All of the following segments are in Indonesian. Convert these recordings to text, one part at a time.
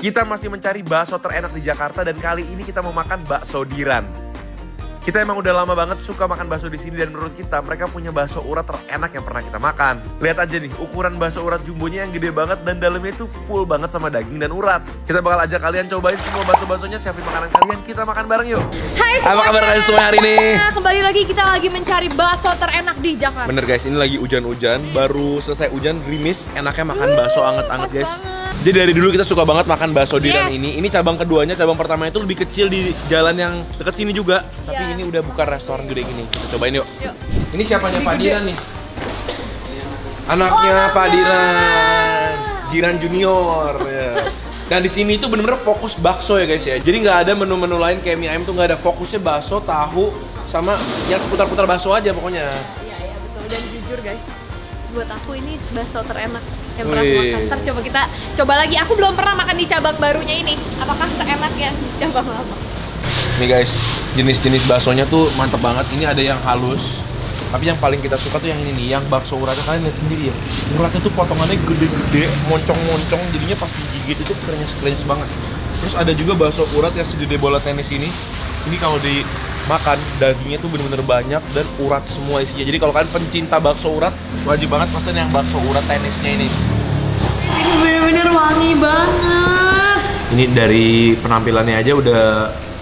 Kita masih mencari bakso terenak di Jakarta dan kali ini kita mau makan bakso Diran. Kita emang udah lama banget suka makan bakso di sini dan menurut kita mereka punya bakso urat terenak yang pernah kita makan. Lihat aja nih, ukuran bakso urat jumbonya yang gede banget dan dalamnya itu full banget sama daging dan urat. Kita bakal ajak kalian cobain semua bakso-baksonya, siapin makanan kalian, kita makan bareng yuk. Hai semuanya. Apa kabar kalian semua hari ini? Kembali lagi kita lagi mencari bakso terenak di Jakarta. Bener guys, ini lagi hujan-hujan, baru selesai hujan, gerimis, enaknya makan bakso anget-anget guys. Jadi dari dulu kita suka banget makan bakso Diran ini. Ini cabang keduanya, cabang pertamanya itu lebih kecil di jalan yang deket sini juga. Tapi ini udah buka restoran gede gini. Kita cobain yuk. Ini siapanya Pak Diran nih? Anaknya Pak Diran, Diran Junior. Ya. Dan di sini itu bener-bener fokus bakso ya guys ya. Jadi nggak ada menu-menu lain kayak mie ayam tuh nggak ada. Fokusnya bakso, tahu, sama yang seputar-putar bakso aja pokoknya. Iya betul, dan jujur guys, buat aku ini bakso terenak yang pernah aku makan. Ntar coba kita coba lagi. Aku belum pernah makan di cabang barunya ini. Apakah seenak yang di cabang lama? Nih guys, jenis-jenis baksonya tuh mantep banget. Ini ada yang halus, tapi yang paling kita suka tuh yang ini nih, yang bakso uratnya. Kalian lihat sendiri ya, uratnya tuh potongannya gede-gede, moncong-moncong, jadinya pas digigit itu krenyes banget. Terus ada juga bakso urat yang segede bola tenis ini. Ini kalau dimakan, dagingnya tuh bener-bener banyak dan urat semua isinya. Jadi kalau kalian pencinta bakso urat, wajib banget pesan yang bakso urat tenisnya ini. Ini bener-bener wangi banget. Ini dari penampilannya aja udah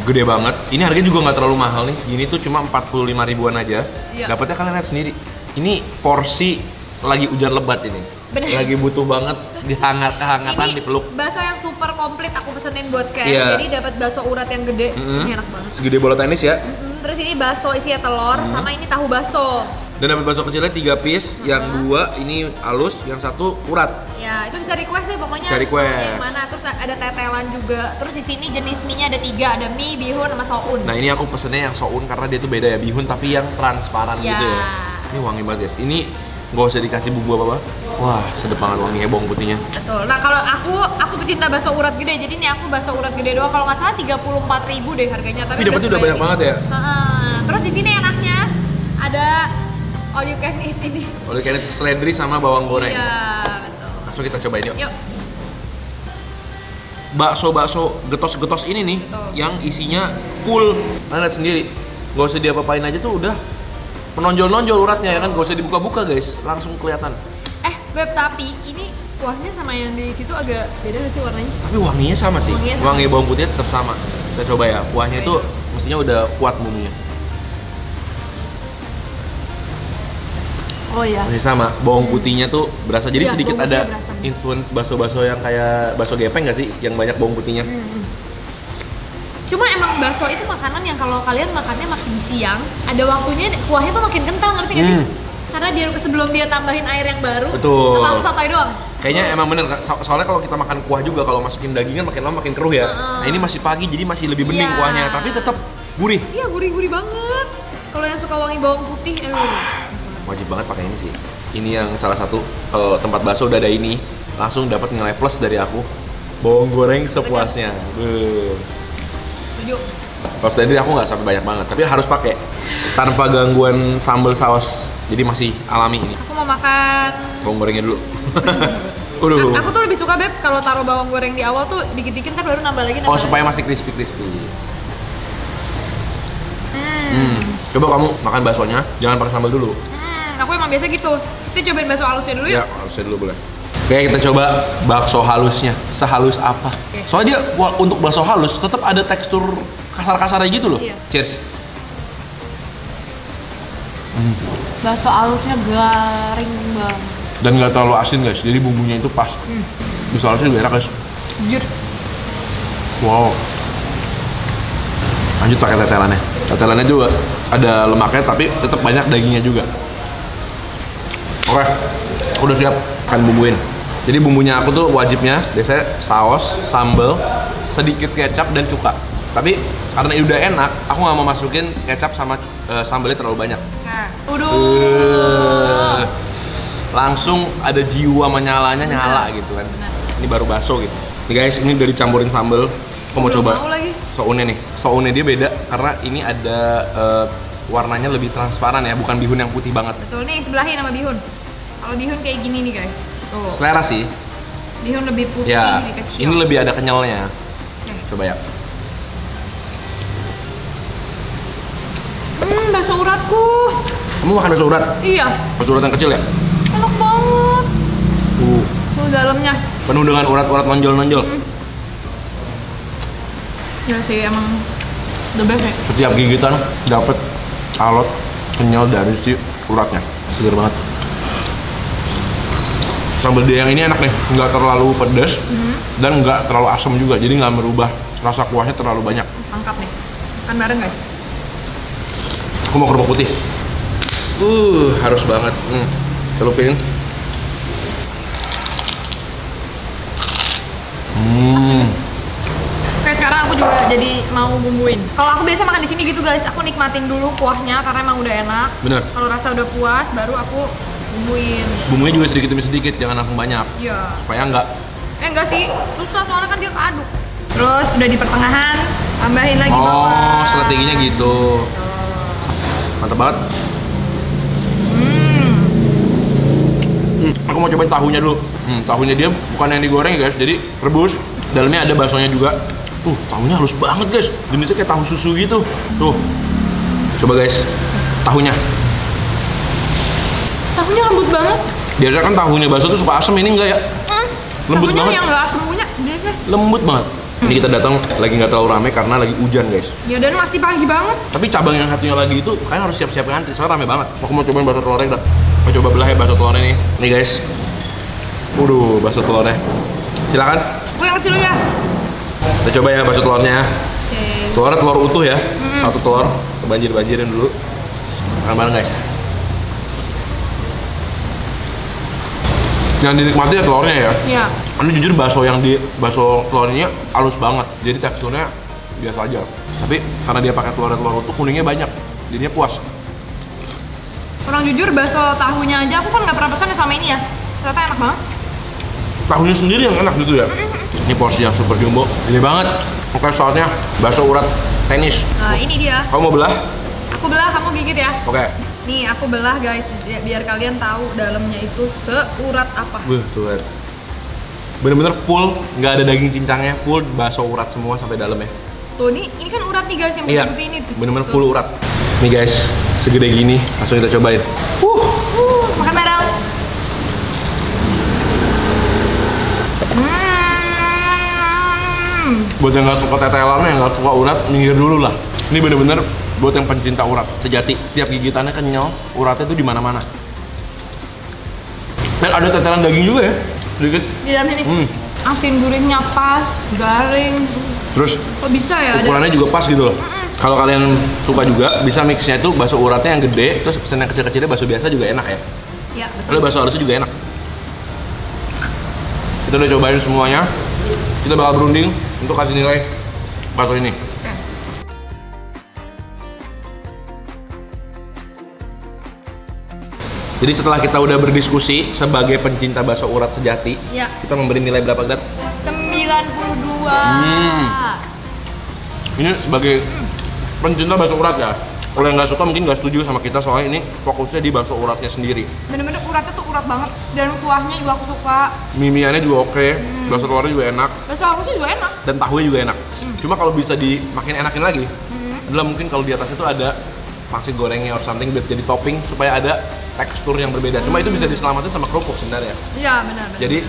gede banget. Ini harganya juga nggak terlalu mahal nih. Segini tuh cuma 45 ribuan aja. Dapatnya kalian lihat sendiri. Ini porsi lagi hujan lebat ini. Bener. Lagi butuh banget kehangatan dipeluk. Bakso yang super komplit aku pesenin buat Ken. Jadi dapat bakso urat yang gede. Ini enak banget. Segede bola tenis ya. Terus ini bakso isinya telur sama ini tahu bakso. Dan dapat bakso kecilnya 3 piece, yang 2 ini halus, yang 1 urat. Ya, itu bisa request deh pokoknya. Bisa request. Yang mana, terus ada tetelan juga. Terus di sini jenis mie-nya ada 3, ada mie, bihun, sama soun. Nah, ini aku pesennya yang soun karena dia tuh beda ya, bihun tapi yang transparan gitu ya. Ini wangi banget guys. Ini nggak usah dikasih bumbu apa-apa. Wah, sedep banget wanginya bawang putihnya. Betul. Nah, kalau aku pecinta bakso urat gede. Jadi ini aku bakso urat gede doang. Kalau nggak salah 34.000 deh harganya. Tapi dapetnya udah banyak banget ya. Terus di sini enaknya ada all you can eat ini. All you can eat seledri sama bawang goreng. Iya, betul. Langsung kita cobain yuk. Yuk. Bakso getos-getos ini nih, yang isinya full. Kalian lihat sendiri. Nggak usah diapa-apain aja tuh udah menonjol-nonjol uratnya ya kan. Nggak usah dibuka-buka guys, langsung kelihatan. Beb, tapi ini kuahnya sama yang di situ agak beda nggak sih warnanya? Tapi wanginya sama sih. Wangi bawang putihnya tetap sama. Kita coba ya. Kuahnya itu mestinya udah kuat bumbunya. Oh iya. Masih sama. Bawang putihnya tuh berasa. Jadi sedikit ada berasa. influence bakso-bakso yang kayak bakso gepeng nggak sih? Yang banyak bawang putihnya. Cuma emang bakso itu makanan yang kalau kalian makannya makin siang, ada waktunya kuahnya tuh makin kental, ngerti nggak sih? Karena dia sebelum dia tambahin air yang baru, sama sotoy doang. Kayaknya emang bener, soalnya kalau kita makan kuah juga kalau masukin dagingan makin lama makin keruh ya. Nah ini masih pagi jadi masih lebih bening kuahnya, tapi tetap gurih. Iya gurih-gurih banget. Kalau yang suka wangi bawang putih, wajib banget pakai ini sih. Ini yang salah satu tempat bakso udah ada ini, langsung dapat nilai plus dari aku. Bawang goreng sepuasnya. Kalau dari aku nggak sampai banyak banget, tapi harus pakai tanpa gangguan sambal saus. Jadi masih alami ini. Aku mau makan bawang gorengnya dulu. Aku tuh lebih suka Beb kalau taruh bawang goreng di awal tuh dikit-dikit kan baru nambah lagi. Supaya masih crispy. Coba kamu makan baksonya, jangan pakai sambal dulu. Aku emang biasa gitu. Kita cobain bakso halusnya dulu ya. Halusnya dulu boleh. Oke, kita coba bakso halusnya. Sehalus apa? Soalnya dia untuk bakso halus tetap ada tekstur kasar-kasarnya gitu loh. Cheers. Bakso halusnya garing banget. Dan nggak terlalu asin guys, jadi bumbunya itu pas. Bakso halusnya juga enak guys. Jujur. Wow. Lanjut pakai tetelannya. Tetelannya juga ada lemaknya tapi tetap banyak dagingnya juga. Oke, udah siap kan bumbuin. Jadi bumbunya aku tuh wajibnya biasanya saus, sambal, sedikit kecap dan cuka. Tapi karena ini udah enak, aku nggak mau masukin kecap sama sambalnya terlalu banyak. Langsung ada jiwa menyalanya nyala gitu kan. Ini baru bakso gitu. Nih guys, ini udah dicampurin sambal. Aku mau coba sounnya nih. Sounnya dia beda karena ini ada warnanya lebih transparan ya, bukan bihun yang putih banget. Betul nih, sebelahin sama bihun. Kalau bihun kayak gini nih guys. Selera sih. Bihun lebih putih, Ya, lebih kecil. ini lebih ada kenyalnya. Oke. Coba ya. Bakso uratku. Kamu makan bakso urat? Iya. Bakso urat yang kecil ya? Enak banget. Tuh dalamnya. Penuh dengan urat-urat nonjol-nonjol. Ya sih emang the best ya. Setiap gigitan dapet alot kenyal dari si uratnya. Seger banget. Sambal dia yang ini enak nih, nggak terlalu pedas dan nggak terlalu asam juga, jadi nggak merubah rasa kuahnya terlalu banyak. Lengkap nih. Makan bareng guys. Aku mau kerupuk putih. Harus banget. Celupin. Oke, sekarang aku juga jadi mau bumbuin. Kalau aku biasa makan di sini gitu guys, aku nikmatin dulu kuahnya karena emang udah enak. Bener. Kalau rasa udah puas, baru aku bumbuin. Bumbunya juga sedikit demi sedikit, jangan langsung banyak. Iya. Supaya nggak. Enggak sih, susah soalnya kan dia keaduk. Terus udah di pertengahan, tambahin lagi bawang. Oh, strateginya gitu. Mantap banget. Aku mau cobain tahunya dulu. Tahunya dia bukan yang digoreng ya guys, jadi rebus. Dalamnya ada baksonya juga. Tahunya halus banget guys. Jenisnya kayak tahu susu gitu. Tuh. Coba guys, tahunya. Tahunya lembut banget. Biasanya kan tahunya bakso tuh suka asam, ini enggak ya? Lembut tahunya banget. yang nggak asam punya, biasa. Lembut banget. Ini kita datang lagi nggak terlalu rame karena lagi hujan guys. Ya dan masih pagi banget. Tapi cabang yang satunya lagi itu kalian harus siap-siap ngantri, soalnya rame banget. Aku mau cobain bakso telurnya dah. Mau coba belah ya bakso telurnya nih. Nih guys. Waduh, bakso telurnya. Silakan. Oh yang kecil ya. Kita coba ya bakso telurnya. Oke. Telurnya telur utuh ya. Satu telur, banjir-banjirin dulu. Makan bareng guys. Yang dinikmati ya telurnya ya. Iya. Ini jujur bakso telurnya halus banget. Jadi teksturnya biasa aja. Tapi karena dia pakai telur utuh, kuningnya banyak. Jadinya puas. Kurang jujur bakso tahunya aja aku kan nggak pernah pesan ya sama ini ya. Ternyata enak banget. Tahunya sendiri yang enak gitu ya. Ini porsi yang super jumbo. Ini banget. Oke, saatnya bakso urat tenis. Nah ini dia. Kamu mau belah? Aku belah, kamu gigit ya. Oke. Nih aku belah guys, biar kalian tahu dalamnya itu seurat apa. Tuh lihat. Bener-bener full, nggak ada daging cincangnya, full bakso urat semua sampai dalamnya. Tuh ini kan urat nih guys yang Iya, putih ini. bener-bener full urat. Nih guys, segede gini, langsung kita cobain. Makan bareng. Buat yang nggak suka tetelannya, yang nggak suka urat, minggir dulu lah. Ini bener-bener buat yang pencinta urat sejati. Tiap gigitannya kenyal, uratnya tuh di mana-mana. Dan ada tetelan daging juga ya, sedikit. Di dalam sini. Asin gurihnya pas, garing. Terus Kok bisa ya? ukurannya juga pas gitu loh. Kalau kalian suka juga, bisa mixnya itu bakso uratnya yang gede, terus pesen yang kecil-kecilnya bakso biasa juga enak ya. Iya betul. Lalu bakso halusnya juga enak. Kita udah cobain semuanya. Kita bakal berunding untuk kasih nilai bakso ini. Oke. Jadi setelah kita udah berdiskusi sebagai pencinta bakso urat sejati, Iya. kita memberi nilai berapa, Grat? 92. Ini sebagai pencinta bakso urat ya. Kalau yang nggak suka mungkin nggak setuju sama kita, soalnya ini fokusnya di bakso uratnya sendiri. Bener-bener uratnya tuh urat banget dan kuahnya juga aku suka. Mie-miannya juga oke, bakso telurnya juga enak, Bakso aku sih juga enak. dan tahunya juga enak. Cuma kalau bisa dimakin enakin lagi, adalah mungkin kalau di atasnya tuh ada pangsit gorengnya or something buat jadi topping supaya ada tekstur yang berbeda. Cuma itu bisa diselamatin sama kerupuk sebenarnya. Iya benar. Jadi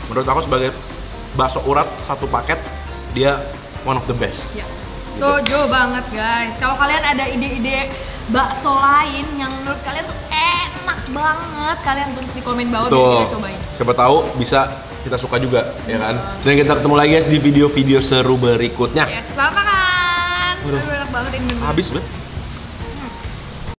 menurut aku sebagai bakso urat satu paket, dia one of the best. Ya. Setuju banget guys. Kalau kalian ada ide-ide bakso lain yang menurut kalian tuh enak banget, kalian tulis di komen bawah biar kita cobain. Siapa tahu bisa kita suka juga, ya kan? Dan kita ketemu lagi guys di video-video seru berikutnya. Ya, selamat makan. Udah. Aduh, enak banget ini. Habis, Bet.